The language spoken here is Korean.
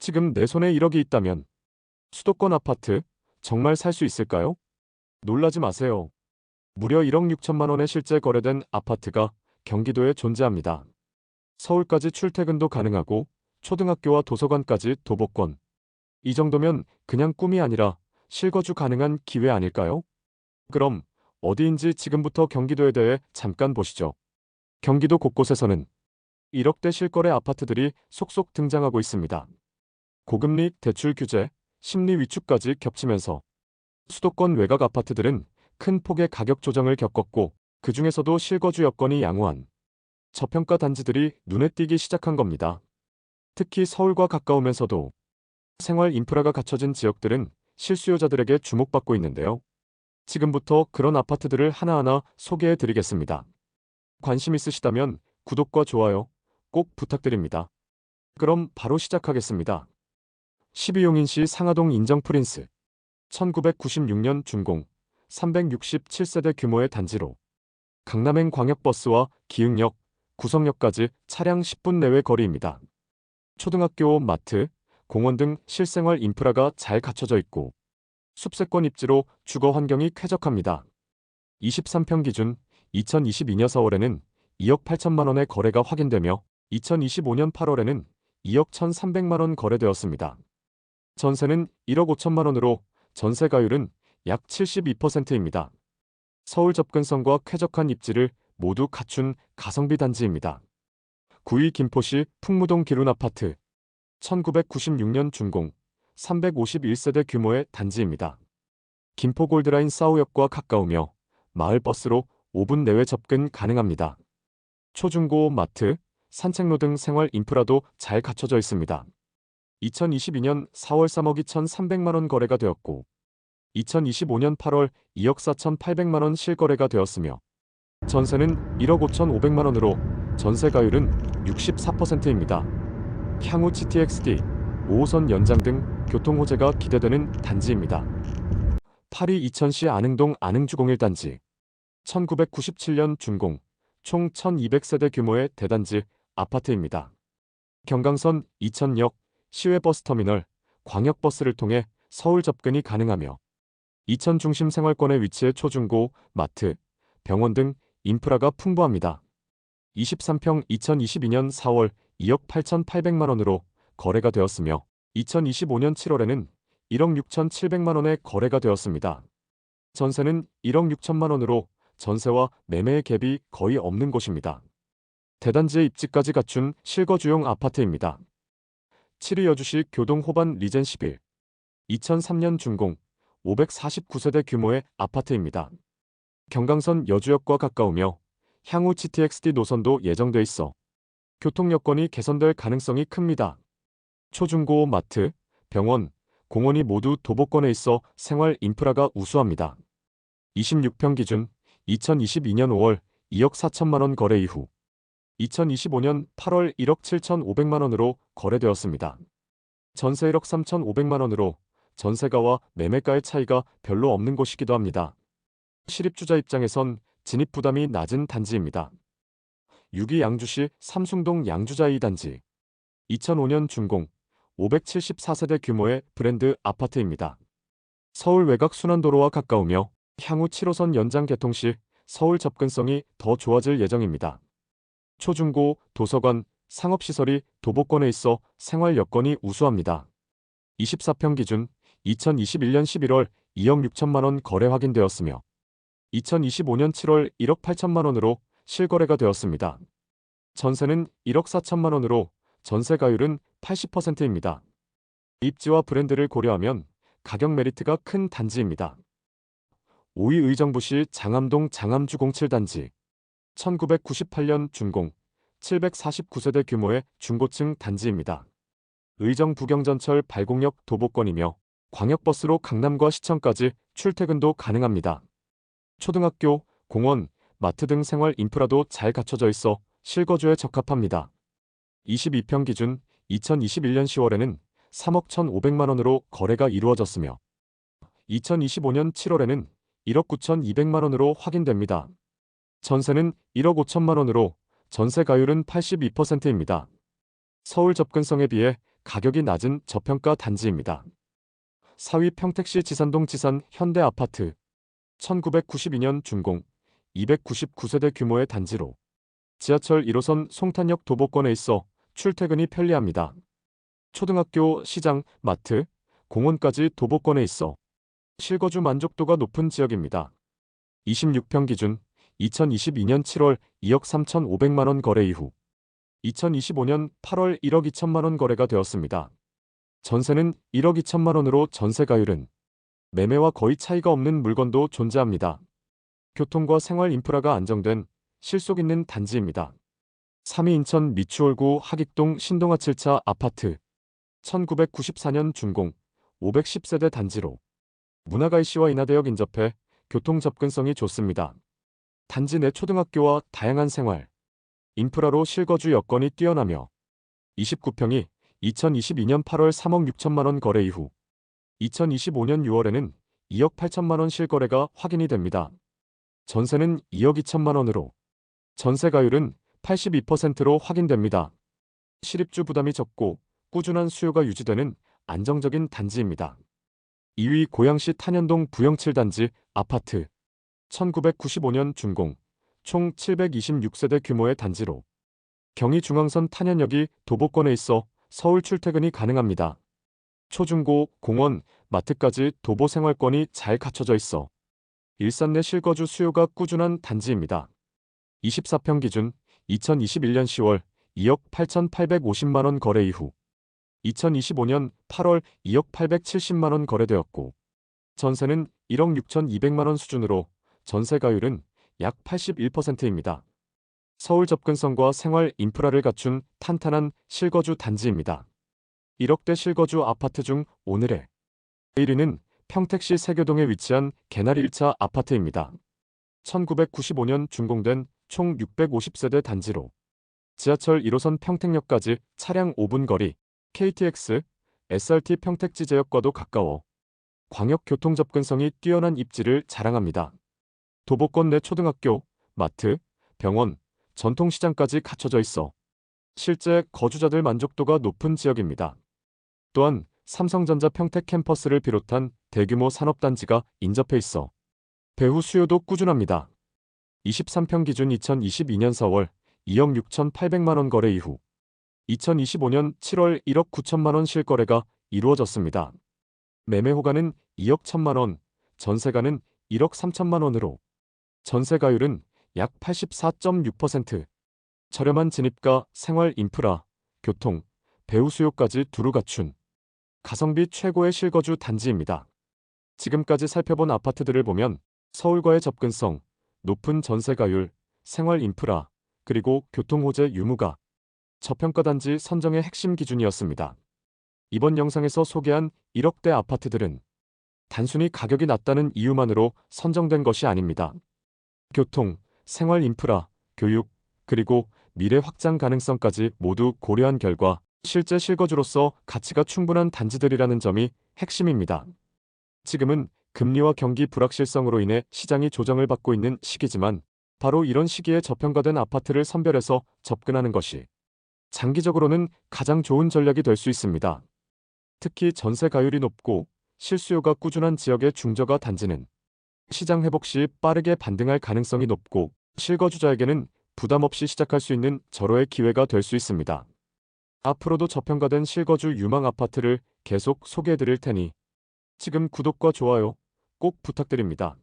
지금 내 손에 1억이 있다면 수도권 아파트 정말 살 수 있을까요? 놀라지 마세요. 무려 1억 6천만 원에 실제 거래된 아파트가 경기도에 존재합니다. 서울까지 출퇴근도 가능하고 초등학교와 도서관까지 도보권. 이 정도면 그냥 꿈이 아니라 실거주 가능한 기회 아닐까요? 그럼 어디인지 지금부터 경기도에 대해 잠깐 보시죠. 경기도 곳곳에서는 1억대 실거래 아파트들이 속속 등장하고 있습니다. 고금리 대출 규제, 심리 위축까지 겹치면서 수도권 외곽 아파트들은 큰 폭의 가격 조정을 겪었고 그 중에서도 실거주 여건이 양호한 저평가 단지들이 눈에 띄기 시작한 겁니다. 특히 서울과 가까우면서도 생활 인프라가 갖춰진 지역들은 실수요자들에게 주목받고 있는데요. 지금부터 그런 아파트들을 하나하나 소개해 드리겠습니다. 관심 있으시다면 구독과 좋아요 꼭 부탁드립니다. 그럼 바로 시작하겠습니다. 12용인시 상하동 인정 프린스 1996년 준공 367세대 규모의 단지로 강남행 광역버스와 기흥역, 구성역까지 차량 10분 내외 거리입니다. 초등학교, 마트, 공원 등 실생활 인프라가 잘 갖춰져 있고 숲세권 입지로 주거 환경이 쾌적합니다. 23평 기준 2022년 4월에는 2억 8천만 원의 거래가 확인되며 2025년 8월에는 2억 1,300만 원 거래되었습니다. 전세는 1억 5천만 원으로 전세가율은 약 72%입니다. 서울 접근성과 쾌적한 입지를 모두 갖춘 가성비 단지입니다. 9위 김포시 풍무동 기룬아파트 1996년 준공 351세대 규모의 단지입니다. 김포 골드라인 싸우역과 가까우며 마을버스로 5분 내외 접근 가능합니다. 초중고 마트, 산책로 등 생활 인프라도 잘 갖춰져 있습니다. 2022년 4월 3억 2,300만 원 거래가 되었고 2025년 8월 2억 4,800만 원 실거래가 되었으며 전세는 1억 5,500만 원으로 전세가율은 64%입니다. 향후 GTX-D 5호선 연장 등 교통 호재가 기대되는 단지입니다. 8위 이천시 안흥동 안흥주공일단지 1997년 준공 총 1,200세대 규모의 대단지 아파트입니다. 경강선 이천역, 시외버스터미널, 광역버스를 통해 서울 접근이 가능하며 이천 중심 생활권에 위치해 초중고, 마트, 병원 등 인프라가 풍부합니다. 23평 2022년 4월 2억 8,800만 원으로 거래가 되었으며 2025년 7월에는 1억 6,700만 원에 거래가 되었습니다. 전세는 1억 6천만 원으로 전세와 매매의 갭이 거의 없는 곳입니다. 대단지의 입지까지 갖춘 실거주용 아파트입니다. 7위 여주시 교동 호반 리젠 11 2003년 준공 549세대 규모의 아파트입니다. 경강선 여주역과 가까우며 향후 GTX-D 노선도 예정돼 있어 교통 여건이 개선될 가능성이 큽니다. 초중고 마트, 병원, 공원이 모두 도보권에 있어 생활 인프라가 우수합니다. 26평 기준 2022년 5월 2억 4천만 원 거래 이후 2025년 8월 1억 7,500만 원으로 거래되었습니다. 전세 1억 3,500만 원으로 전세가와 매매가의 차이가 별로 없는 곳이기도 합니다. 실입주자 입장에선 진입 부담이 낮은 단지입니다. 6위 양주시 삼숭동 양주자 2단지 2005년 준공 574세대 규모의 브랜드 아파트입니다. 서울 외곽 순환도로와 가까우며 향후 7호선 연장 개통 시 서울 접근성이 더 좋아질 예정입니다. 초중고, 도서관, 상업시설이 도보권에 있어 생활 여건이 우수합니다. 24평 기준 2021년 11월 2억 6천만 원 거래 확인되었으며 2025년 7월 1억 8천만 원으로 실거래가 되었습니다. 전세는 1억 4천만 원으로 전세가율은 80%입니다. 입지와 브랜드를 고려하면 가격 메리트가 큰 단지입니다. 5위 의정부시 장암동 장암주 07단지 1998년 준공 749세대 규모의 중고층 단지입니다. 의정 부경전철 발곡역 도보권이며 광역버스로 강남과 시청까지 출퇴근도 가능합니다. 초등학교, 공원, 마트 등 생활 인프라도 잘 갖춰져 있어 실거주에 적합합니다. 22평 기준 2021년 10월에는 3억 1,500만 원으로 거래가 이루어졌으며 2025년 7월에는 1억 9,200만 원으로 확인됩니다. 전세는 1억 5천만 원으로 전세가율은 82%입니다. 서울 접근성에 비해 가격이 낮은 저평가 단지입니다. 4위 평택시 지산동 지산 현대아파트. 1992년 준공, 299세대 규모의 단지로 지하철 1호선 송탄역 도보권에 있어 출퇴근이 편리합니다. 초등학교, 시장, 마트, 공원까지 도보권에 있어 실거주 만족도가 높은 지역입니다. 26평 기준 2022년 7월 2억 3,500만 원 거래 이후 2025년 8월 1억 2천만 원 거래가 되었습니다. 전세는 1억 2천만 원으로 전세가율은 매매와 거의 차이가 없는 물건도 존재합니다. 교통과 생활 인프라가 안정된 실속 있는 단지입니다. 3위 인천 미추홀구 하익동 신동아 7차 아파트. 1994년 준공, 510세대 단지로 문화가이시와 인하대역 인접해 교통 접근성이 좋습니다. 단지 내 초등학교와 다양한 생활, 인프라로 실거주 여건이 뛰어나며 29평이 2022년 8월 3억 6천만 원 거래 이후 2025년 6월에는 2억 8천만 원 실거래가 확인이 됩니다. 전세는 2억 2천만 원으로 전세가율은 82%로 확인됩니다. 실입주 부담이 적고 꾸준한 수요가 유지되는 안정적인 단지입니다. 2위 고양시 탄현동 부영 7단지 아파트. 1995년 준공, 총 726세대 규모의 단지로 경의중앙선 탄현역이 도보권에 있어 서울 출퇴근이 가능합니다. 초중고, 공원, 마트까지 도보 생활권이 잘 갖춰져 있어 일산 내 실거주 수요가 꾸준한 단지입니다. 24평 기준 2021년 10월 2억 8,850만 원 거래 이후 2025년 8월 2억 870만 원 거래되었고 전세는 1억 6,200만 원 수준으로 전세가율은 약 81%입니다. 서울 접근성과 생활 인프라를 갖춘 탄탄한 실거주 단지입니다. 1억대 실거주 아파트 중 오늘의 1위는 평택시 세교동에 위치한 개나리 1차 아파트입니다. 1995년 준공된 총 650세대 단지로 지하철 1호선 평택역까지 차량 5분 거리, KTX, SRT 평택지제역과도 가까워 광역교통 접근성이 뛰어난 입지를 자랑합니다. 도보권 내 초등학교, 마트, 병원, 전통시장까지 갖춰져 있어 실제 거주자들 만족도가 높은 지역입니다. 또한 삼성전자 평택 캠퍼스를 비롯한 대규모 산업단지가 인접해 있어 배후 수요도 꾸준합니다. 23평 기준 2022년 4월 2억 6,800만 원 거래 이후 2025년 7월 1억 9천만 원 실거래가 이루어졌습니다. 매매 호가는 2억 1천만 원, 전세가는 1억 3천만 원으로 전세가율은 약 84.6%, 저렴한 진입가, 생활 인프라, 교통, 배후 수요까지 두루 갖춘 가성비 최고의 실거주 단지입니다. 지금까지 살펴본 아파트들을 보면 서울과의 접근성, 높은 전세가율, 생활 인프라, 그리고 교통 호재 유무가 저평가 단지 선정의 핵심 기준이었습니다. 이번 영상에서 소개한 1억대 아파트들은 단순히 가격이 낮다는 이유만으로 선정된 것이 아닙니다. 교통, 생활 인프라, 교육, 그리고 미래 확장 가능성까지 모두 고려한 결과 실제 실거주로서 가치가 충분한 단지들이라는 점이 핵심입니다. 지금은 금리와 경기 불확실성으로 인해 시장이 조정을 받고 있는 시기지만 바로 이런 시기에 저평가된 아파트를 선별해서 접근하는 것이 장기적으로는 가장 좋은 전략이 될 수 있습니다. 특히 전세 가율이 높고 실수요가 꾸준한 지역의 중저가 단지는 시장 회복 시 빠르게 반등할 가능성이 높고 실거주자에게는 부담 없이 시작할 수 있는 절호의 기회가 될 수 있습니다. 앞으로도 저평가된 실거주 유망 아파트를 계속 소개해 드릴 테니 지금 구독과 좋아요 꼭 부탁드립니다.